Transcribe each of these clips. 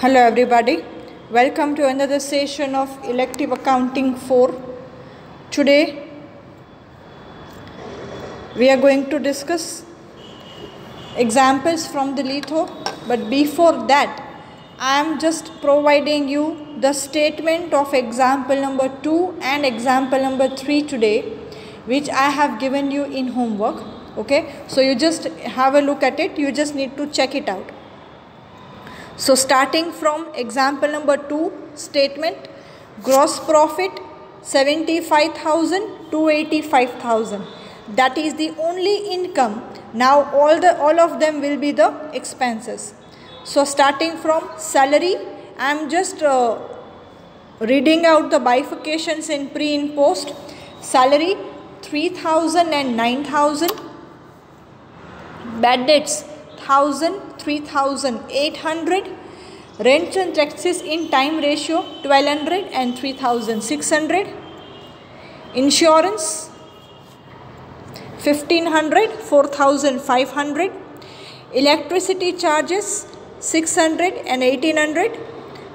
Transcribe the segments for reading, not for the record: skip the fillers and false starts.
Hello everybody, welcome to another session of Elective Accounting 4. Today we are going to discuss examples from the litho, but before that I am just providing you the statement of example number 2 and example number 3 today, which I have given you in homework. Okay, so you just have a look at it, you just need to check it out. So starting from example number 2 statement, gross profit 75,000 to 85,000. That is the only income. Now all of them will be the expenses. So starting from salary, I am just reading out the bifurcations in pre and post. Salary 3,000 and 9,000. Bad debts 1,000, 3,800. Rents and taxes in time ratio 1,200 and 3,600. Insurance 1,500, 4,500. Electricity charges 600 and 1,800.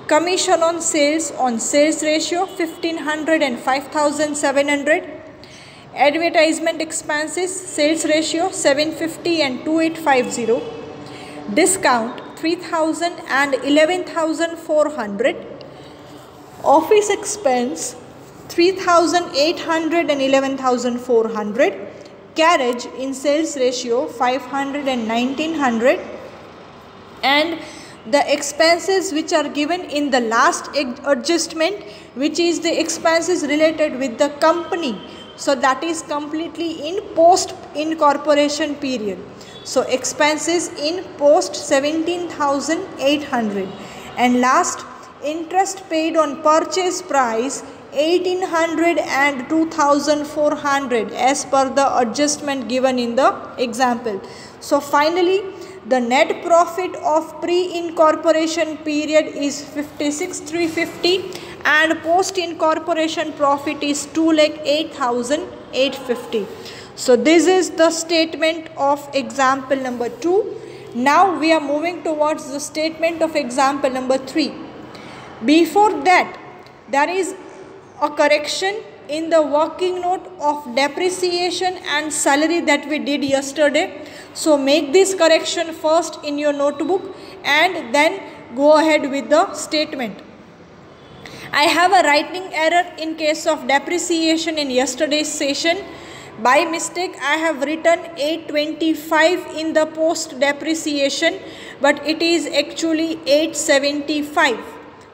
Commission on sales ratio 1,500 and 5,700. Advertisement expenses sales ratio 750 and 2,850. Discount 3,000 and 11,400. Office expense 3,800 and 11,400. Carriage in sales ratio 500 and 1,900. And the expenses which are given in the last adjustment, which is the expenses related with the company. So that is completely in post incorporation period. So expenses in post 17,800. And last, interest paid on purchase price 1,800 and 2,400 as per the adjustment given in the example. So finally, the net profit of pre-incorporation period is 56,350 and post-incorporation profit is 2,08,850. So this is the statement of example number 2. Now we are moving towards the statement of example number 3. Before that, there is a correction in the working note of depreciation and salary that we did yesterday. So make this correction first in your notebook and then go ahead with the statement. I have a writing error in case of depreciation in yesterday's session. By mistake, I have written 825 in the post depreciation, but it is actually 875.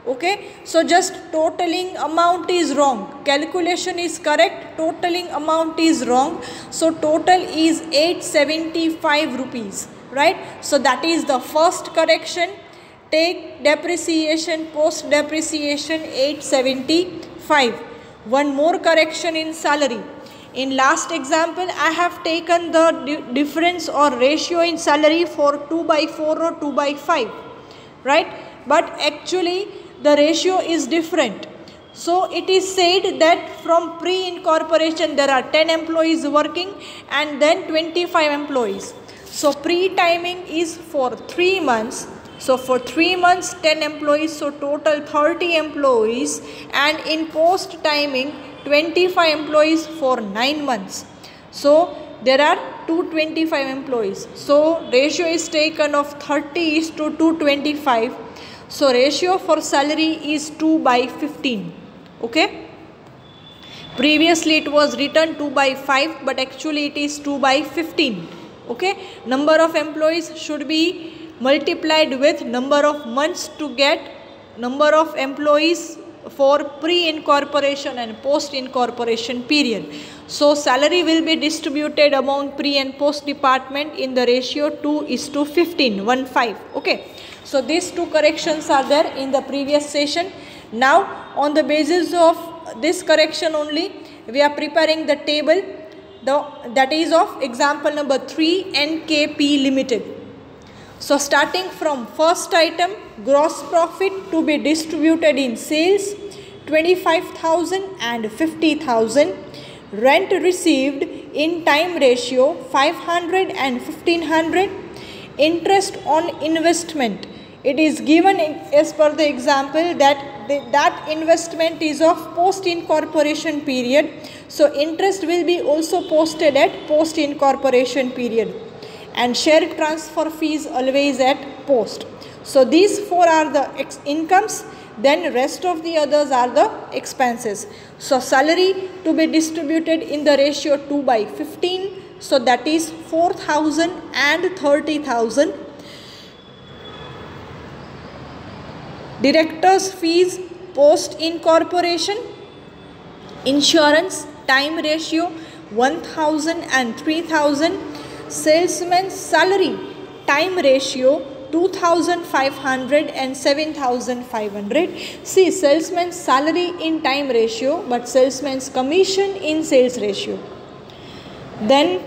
Okay, so just totaling amount is wrong. Calculation is correct, totaling amount is wrong. So total is 875 rupees, right? So that is the first correction. Take depreciation, post depreciation 875. One more correction in salary. In last example, I have taken the difference or ratio in salary for 2/4 or 2/5, right? But actually the ratio is different. So it is said that from pre-incorporation there are 10 employees working and then 25 employees. So pre-timing is for 3 months. So for 3 months 10 employees, so total 30 employees, and in post timing 25 employees for 9 months. So there are 225 employees. So ratio is taken of 30 is to 225. So ratio for salary is 2/15. Okay. Previously it was written 2/5, but actually it is 2/15. Okay. Number of employees should be multiplied with number of months to get number of employees for pre-incorporation and post-incorporation period. So salary will be distributed among pre and post department in the ratio 2:15. Okay. So these two corrections are there in the previous session. Now on the basis of this correction only, we are preparing the table that is of example number 3, NKP Limited. So starting from first item, gross profit to be distributed in sales 25,000 and 50,000. Rent received in time ratio 500 and 1,500. Interest on investment it is given as per the example that that investment is of post incorporation period. So interest will be also posted at post incorporation period, and share transfer fees always at post. So these four are the incomes, then rest of the others are the expenses. So salary to be distributed in the ratio 2/15, so that is 4,000 and 30,000. Directors fees post incorporation, insurance time ratio 1,000 and 3,000, salesman's salary time ratio 2,500 and 7,500. See, salesman's salary in time ratio, but salesman's commission in sales ratio. Then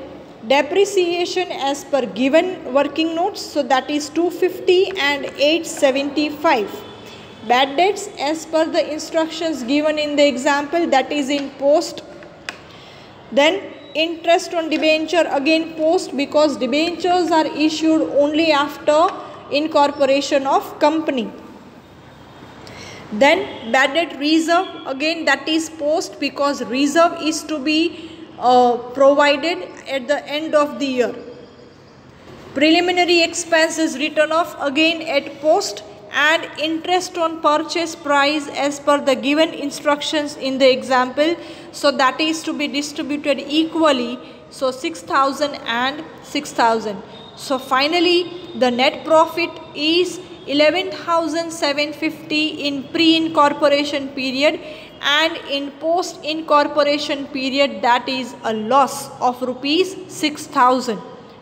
depreciation as per given working notes, so that is 250 and 875. Bad debts as per the instructions given in the example, that is in post. Then interest on debenture, again post, because debentures are issued only after incorporation of company. Then bad debt reserve, again that is post, because reserve is to be provided at the end of the year. Preliminary expenses written off, again at post. And interest on purchase price as per the given instructions in the example, so that is to be distributed equally, so 6,000 and 6,000. So finally the net profit is 11,750 in pre-incorporation period, and in post-incorporation period that is a loss of rupees 6,000,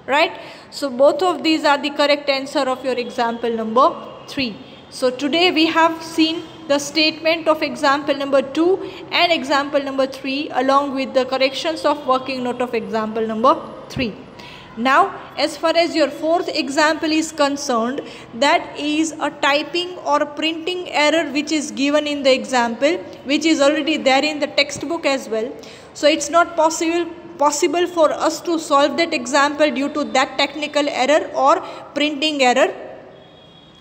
right? So both of these are the correct answer of your example number 3. So today we have seen the statement of example number 2 and example number 3 along with the corrections of working note of example number 3. Now as far as your fourth example is concerned, that is a typing or printing error which is given in the example, which is already there in the textbook as well. So it's not possible for us to solve that example due to that technical error or printing error.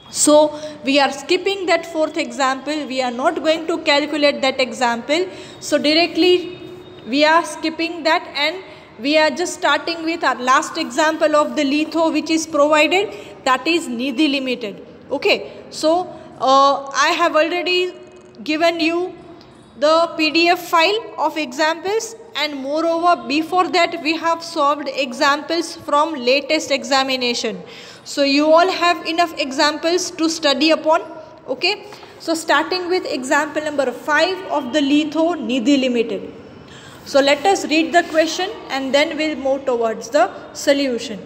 So we are skipping that fourth example, we are not going to calculate that example. So directly we are skipping that, and we are just starting with our last example of the litho which is provided, that is Nidhi Limited. Okay, so I have already given you the PDF file of examples, and moreover before that we have solved examples from latest examination. So you all have enough examples to study upon. Okay, so starting with example number 5 of the litho Nidhi Limited. So let us read the question and then we'll move towards the solution.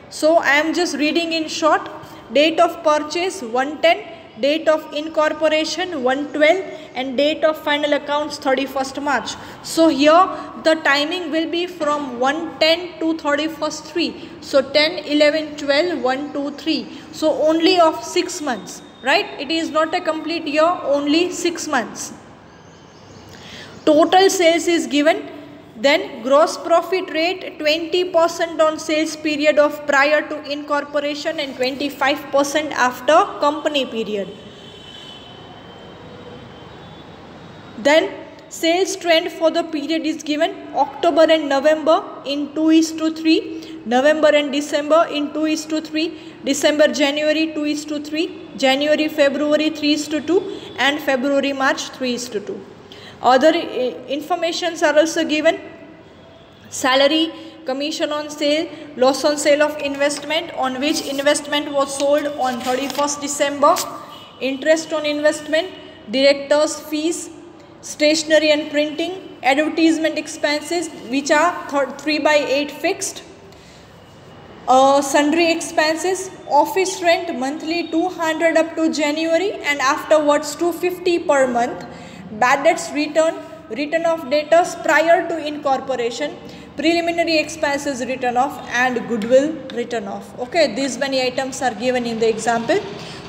So I am just reading in short. Date of purchase 110, date of incorporation 112, and date of final accounts 31st March. So here the timing will be from 110 to 31st 3. So 10, 11, 12, 1, 2, 3. So only of 6 months, right? It is not a complete year, only 6 months. Total sales is given. Then gross profit rate 20% on sales period of prior to incorporation and 25% after company period. Then sales trend for the period is given. October and November in 2:3, November and December in 2:3, December January 2:3, January February 3:2, and February March 3:2. Other informations are also given. Salary, commission on sale, loss on sale of investment on which investment was sold on 31st December, interest on investment, directors fees, stationery and printing, advertisement expenses which are 3/8 fixed, sundry expenses, office rent monthly 200 up to January and afterwards 250 per month, bad debts written off debtors prior to incorporation, preliminary expenses written off, and goodwill written off. Okay, these many items are given in the example.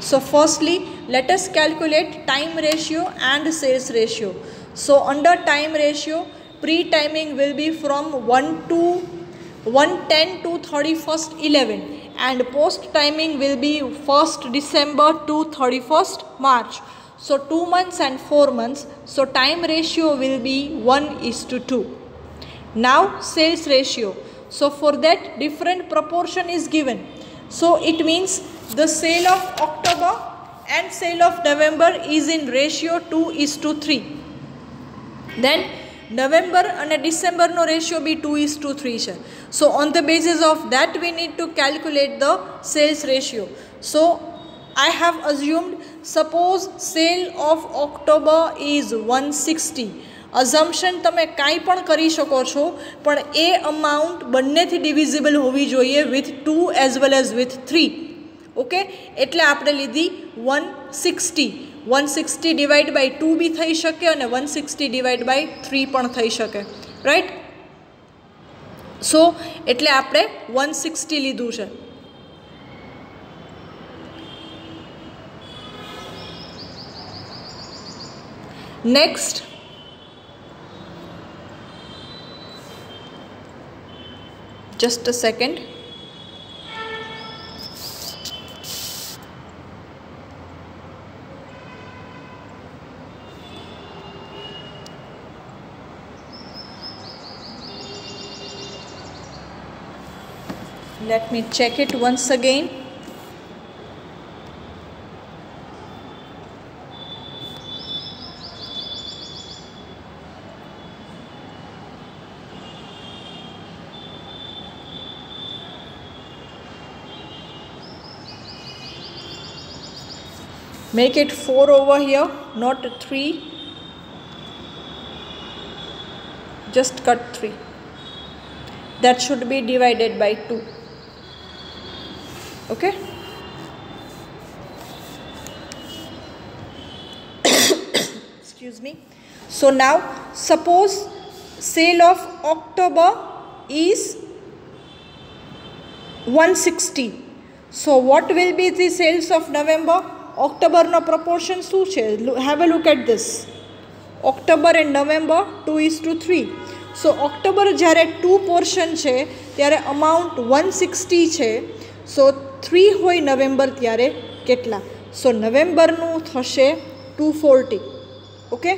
So firstly let us calculate time ratio and sales ratio. So under time ratio, pre-timing will be from 110 to 31st 11, and post timing will be 1st December to 31st March. So 2 months and 4 months. So time ratio will be 1:2. Now sales ratio. So for that different proportion is given. So it means the sale of October and sale of November is in ratio 2:3. Then November and December no ratio be 2:3 છે. So on the basis of that we need to calculate the sales ratio. So I have assumed, suppose sale of October is 160. Assumption તમે કાંઈ પણ કરી શકો છો, પણ એ amount બંનેથી divisible હોવી જોઈએ with 2 as well as with 3. Okay, એટલે આપણે લીધી 160. 160 ડિવાઈડ બાય 2 બી થઈ શકે અને 160 ડિવાઈડ બાય 3 પણ થઈ શકે, રાઈટ. સો એટલે આપણે 160 લીધું છે. Next, just a second. Let me check it once again. Make it 4 over here, not 3. Just cut 3. That should be divided by 2. Okay. Excuse me. So now suppose sale of October is 160. So what will be the sales of November? October no proportion શું છે? Have a look at this. October and November 2:3. So October જ્યારે 2 portion છે ત્યારે amount 160 છે. સો 3 હોય November ત્યારે કેટલા? સો નવેમ્બરનું થશે 240. ઓકે,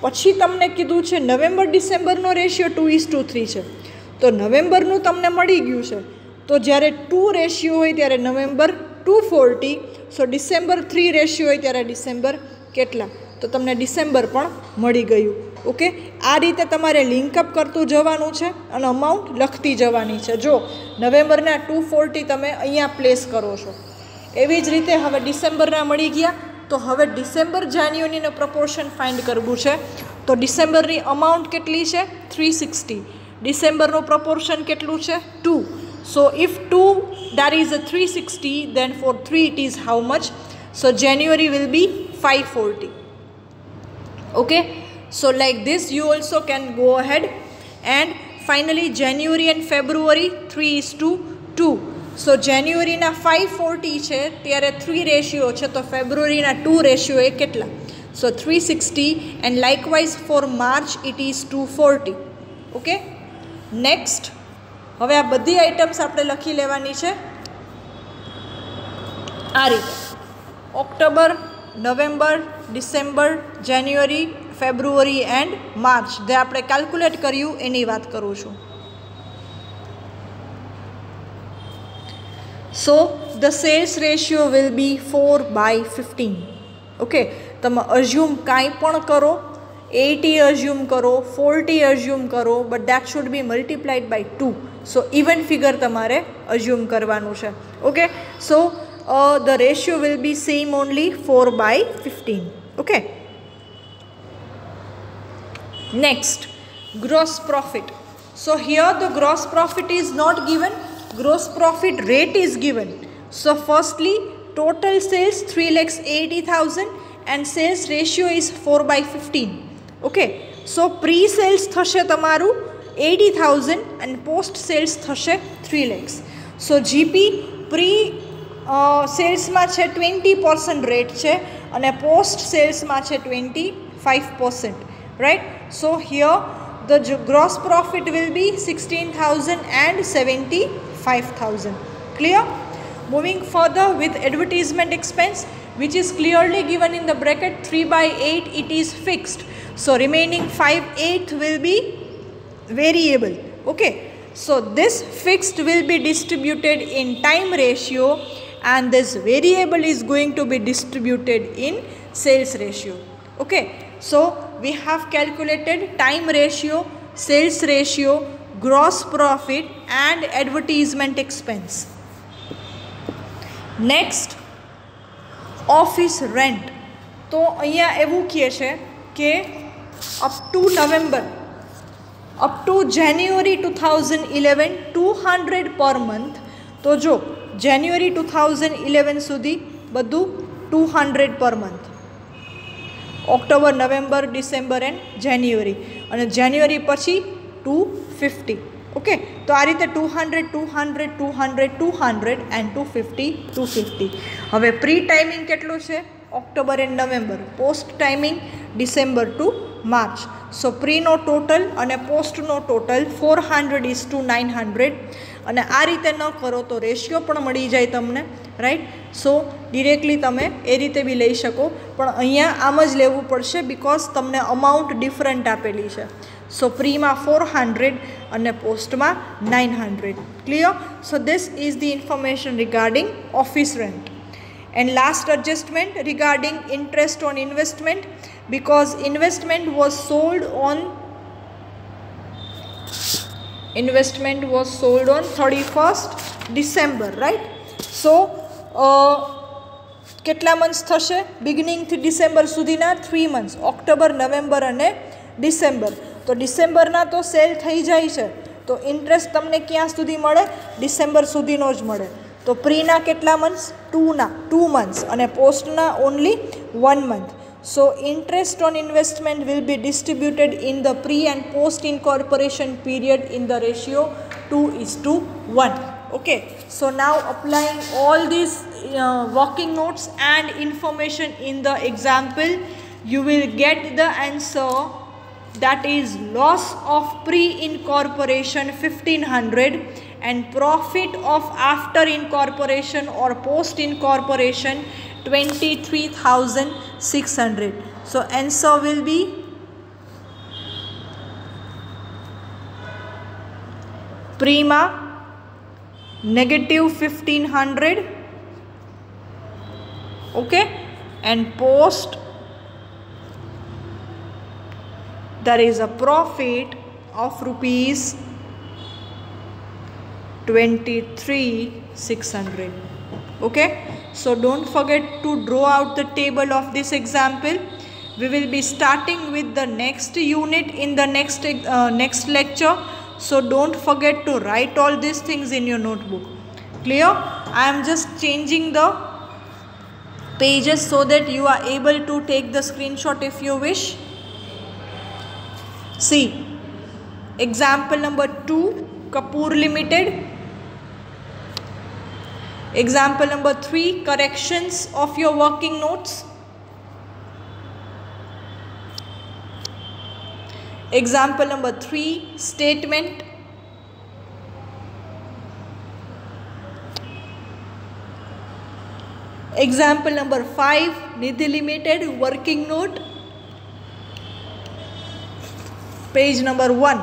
પછી તમને કીધું છે નવેમ્બર ડિસેમ્બરનો રેશિયો 2:3 છે. તો નવેમ્બરનું તમને મળી ગયું છે. તો જ્યારે 2 રેશિયો હોય ત્યારે નવેમ્બર 240. સો ડિસેમ્બર 3 રેશિયો હોય ત્યારે ડિસેમ્બર કેટલા? તો તમને ડિસેમ્બર પણ મળી ગયું. ઓકે, આ રીતે તમારે લિંકઅપ કરતું જવાનું છે અને અમાઉન્ટ લખતી જવાની છે. જો નવેમ્બરના 240 તમે અહીંયા પ્લેસ કરો છો, એવી જ રીતે હવે ડિસેમ્બરના મળી ગયા. તો હવે ડિસેમ્બર જાન્યુઆરીનું પ્રપોર્શન ફાઇન્ડ કરવું છે. તો ડિસેમ્બરની અમાઉન્ટ કેટલી છે? 360. ડિસેમ્બરનું પ્રપોર્શન કેટલું છે? 2. So if 2 that is a 360, then for 3 it is how much? So January will be 540. Okay, so like this you also can go ahead. And finally January and February 3:2. So January na 540 છે ત્યારે 3 ratio છે, તો February ના 2 ratio એ કેટલા? So 360. and likewise for March it is 240. Okay, next, હવે આ બધી items આપણે લખી લેવાની છે આ રીતે. October, November, December, January, February and March જે આપણે કેલ્ક્યુલેટ કર્યું એની વાત કરું છું. So the sales ratio will be 4/15. Okay, તમે અઝ્યુમ કાંઈ પણ કરો, 80 અઝ્યુમ કરો, 40 અઝ્યુમ કરો, but that should be multiplied by 2. So even figure તમારે અઝ્યુમ કરવાનું છે. Okay, so the ratio will be same only 4/15. Okay, next, gross profit. So here the gross profit is not given, gross profit rate is given. So firstly total sales 3,80,000 and sales ratio is 4/15. Okay, so pre-sales થશે તમારું 80,000 and post sales થશે 3 lakhs. So GP pre સેલ્સમાં છે 20% rate છે અને post સેલ્સમાં છે 25%. Right, so here the gross profit will be 16,000 and 75,000. Clear? moving further with advertisement expense, which is clearly given in the bracket 3/8, it is fixed. So remaining 5/8 will be variable. Okay, so this fixed will be distributed in time ratio and this variable is going to be distributed in sales ratio. Okay, so we have calculated time ratio, sales ratio, gross profit and advertisement expense. Next, office rent. तो અહીંયા એવું કહે છે કે up to November, up to January 2011 200 per month. તો જો January 2011 સુધી બધું 200 per month. October, November, December and January. અને January પછી 250. ઓકે, તો આ રીતે 200, 200, 200, 200 and 250, 250. હવે પ્રી ટાઈમિંગ કેટલું છે? October and November. Post timing December to March. So પ્રીનો ટોટલ અને પોસ્ટનો ટોટલ 400:900. અને આ રીતે ન કરો તો રેશિયો પણ મળી જાય તમને, રાઈટ. સો ડિરેક્ટલી તમે એ રીતે બી લઈ શકો, પણ અહીંયા આમ જ લેવું પડશે બિકોઝ તમને અમાઉન્ટ ડિફરન્ટ આપેલી છે. સો પ્રીમાં 400 અને પોસ્ટમાં 900. Clear? So this is the information regarding office rent. And last adjustment regarding interest on investment, because investment was sold on 31st December, right? So કેટલા મંથ્સ થશે? બિગિનિંગથી ડિસેમ્બર સુધીના 3 મંથ્સ, ઓક્ટોબર, નવેમ્બર અને December. તો ડિસેમ્બરના તો cell થઈ જાય છે, તો ઇન્ટરેસ્ટ તમને ક્યાં સુધી મળે? ડિસેમ્બર સુધીનો જ મળે. તો પ્રીના કેટલા મંથ્સ? 2 મંથ્સ અને પોસ્ટના only 1 month. So interest on investment will be distributed in the pre and post incorporation period in the ratio 2:1. Okay, so now applying all these working notes and information in the example, you will get the answer, that is loss of pre-incorporation 1500 and profit of after incorporation or post incorporation 23,600. So answer will be prima -1500, okay, and post there is a profit of rupees 23,600. Okay, so don't forget to draw out the table of this example. We will be starting with the next unit in the next lecture, so don't forget to write all these things in your notebook. Clear? I am just changing the pages so that you are able to take the screenshot if you wish. See, example number 2, Kapoor Limited. Example number 3, corrections of your working notes. Example number 3, statement. Example number 5, Nidhi Limited working note, page number 1.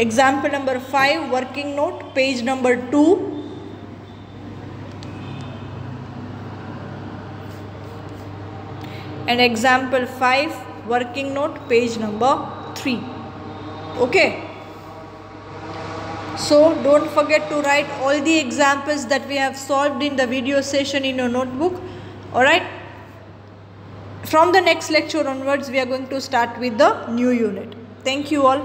Example number 5, working note, page number 2. And example 5, working note, page number 3. Okay. So don't forget to write all the examples that we have solved in the video session in your notebook. Alright. From the next lecture onwards, we are going to start with the new unit. Thank you all.